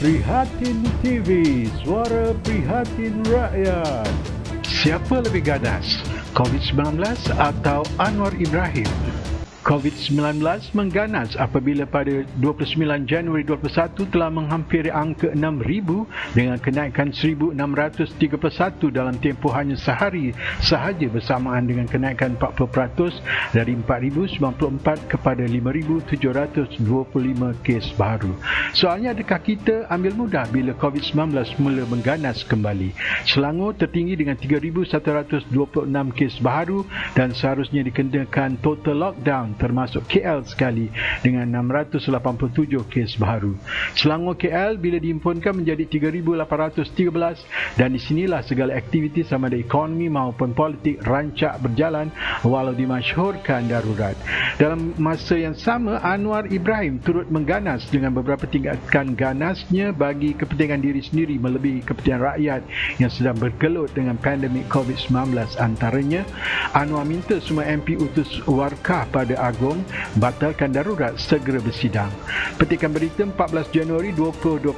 Prihatin TV, suara prihatin rakyat. Siapa lebih ganas, COVID-19 atau Anwar Ibrahim? COVID-19 mengganas apabila pada 29 Januari 2021 telah menghampiri angka 6,000 dengan kenaikan 1,631 dalam tempoh hanya sehari sahaja, bersamaan dengan kenaikan 40% dari 4,094 kepada 5,725 kes baru. Soalnya, adakah kita ambil mudah bila COVID-19 mula mengganas kembali? Selangor tertinggi dengan 3,126 kes baru dan seharusnya dikenakan total lockdown, termasuk KL sekali dengan 687 kes baru. Selangor KL bila diimpunkan menjadi 3,813 dan di sinilah segala aktiviti sama ada ekonomi maupun politik rancak berjalan walau dimasyhurkan darurat. Dalam masa yang sama, Anwar Ibrahim turut mengganas dengan beberapa tingkatan ganasnya bagi kepentingan diri sendiri melebihi kepentingan rakyat yang sedang bergelut dengan pandemik COVID-19. Antaranya, Anwar minta semua MP utus warkah pada Agong batalkan darurat, segera bersidang. Petikan berita 14 Januari 2021,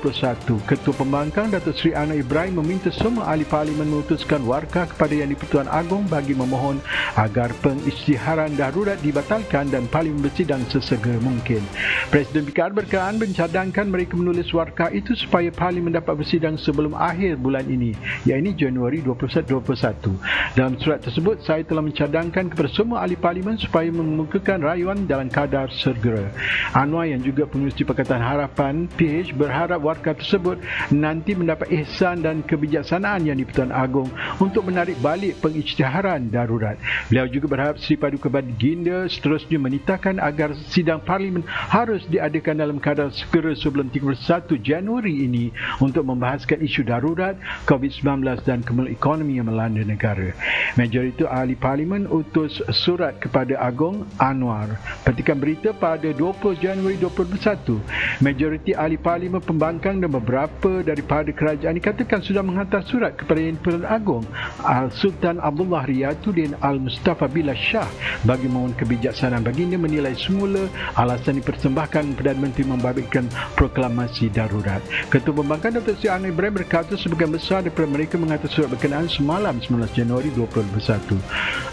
Ketua Pembangkang Datuk Seri Anwar Ibrahim meminta semua ahli parlimen memutuskan warkah kepada Yang di-Pertuan Agong bagi memohon agar pengisytiharan darurat dibatalkan dan parlimen bersidang sesegera mungkin. Presiden PKR berkenaan mencadangkan mereka menulis warkah itu supaya parlimen dapat bersidang sebelum akhir bulan ini, iaitu Januari 2021. Dalam surat tersebut, saya telah mencadangkan kepada semua ahli parlimen supaya mengemukakan rayuan dalam kadar segera. Anwar yang juga pengerusi Pakatan Harapan PH berharap warkah tersebut nanti mendapat ihsan dan kebijaksanaan Yang di-Pertuan Agong untuk menarik balik pengisytiharan darurat. Beliau juga berharap Seri Paduka Baginda seterusnya menitahkan agar sidang parlimen harus diadakan dalam kadar segera sebelum 31 Januari ini untuk membahaskan isu darurat, COVID-19 dan kemuliaan ekonomi yang melanda negara. Majoriti ahli parlimen utus surat kepada Agong Anwar. Petikan berita pada 20 Januari 2021, majoriti ahli parlimen pembangkang dan beberapa daripada kerajaan dikatakan sudah menghantar surat kepada Yang di-Pertuan Agong Al-Sultan Abdullah Riyatuddin Al-Mustafa Billah Shah bagi mohon kebijaksanaan baginda menilai semula alasan dipersembahkan Perdana Menteri membabitkan proklamasi darurat. Ketua Pembangkang Datuk Seri Anwar Ibrahim berkata sebagian besar daripada mereka menghantar surat berkenaan semalam 19 Januari 2021.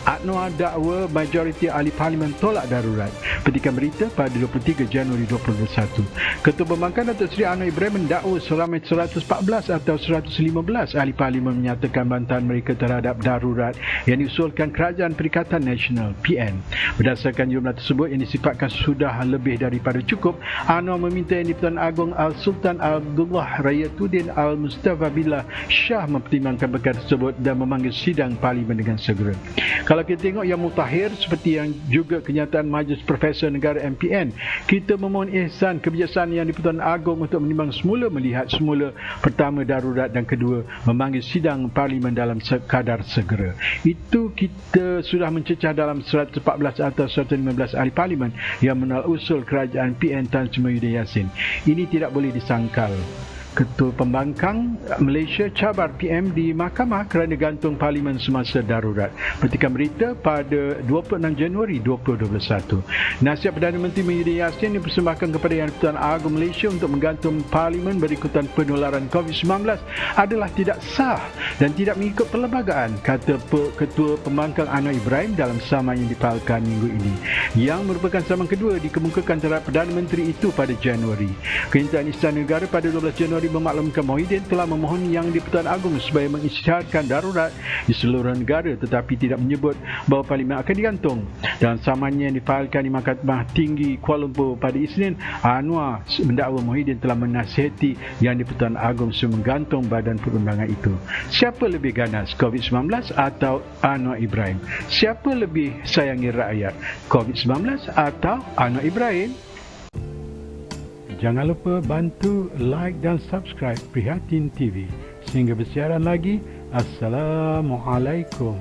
Anwar dakwa majoriti ahli parlimen tolak darurat. Petikan berita pada 23 Januari 2021. Ketua Pembangkang Datuk Seri Anwar Ibrahim mendakwa seramai 114 atau 115 ahli parlimen menyatakan bantahan mereka terhadap darurat yang diusulkan Kerajaan Perikatan Nasional PN. Berdasarkan jumlah tersebut yang disifatkan sudah lebih daripada cukup, Anwar meminta Yang di-Pertuan Agong Al-Sultan Abdullah Riyatuddin Al-Mustafa Billah Shah mempertimbangkan perkara tersebut dan memanggil sidang parlimen dengan segera. Kalau kita tengok yang mutakhir seperti yang juga kenyataan Majlis Profesor Negara MPN, kita memohon ihsan kebijaksanaan Yang di-Pertuan Agong untuk menimbang semula, melihat semula, pertama darurat dan kedua memanggil sidang parlimen dalam kadar segera. Itu kita sudah mencecah dalam 114 atau 115 ahli parlimen yang menolak usul kerajaan PN Tan Sri Muhyiddin Yassin. Ini tidak boleh disangkal. Ketua Pembangkang Malaysia cabar PM di mahkamah kerana gantung parlimen semasa darurat. Petikan berita pada 26 Januari 2021. Nasihat Perdana Menteri Muhyiddin Yassin dipersembahkan kepada Yang di-Pertuan Agong Malaysia untuk menggantung parlimen berikutan penularan COVID-19 adalah tidak sah dan tidak mengikut perlembagaan, kata Ketua Pembangkang Anwar Ibrahim dalam saman yang dipahalkan minggu ini, yang merupakan saman kedua dikemukakan terhadap Perdana Menteri itu pada Januari. Kenyataan Istana Negara pada 12 Januari memaklumkan Muhyiddin telah memohon Yang di-Pertuan Agong supaya mengisytiharkan darurat di seluruh negara tetapi tidak menyebut bahawa parlimen akan digantung. Dalam samannya yang difailkan di Mahkamah Tinggi Kuala Lumpur pada Isnin, Anwar mendakwa Muhyiddin telah menasihati Yang di-Pertuan Agong supaya menggantung badan perundangan itu. Siapa lebih ganas, COVID-19 atau Anwar Ibrahim? Siapa lebih sayangi rakyat, COVID-19 atau Anwar Ibrahim? Jangan lupa bantu like dan subscribe Prihatin TV. Sehingga bersiaran lagi. Assalamualaikum.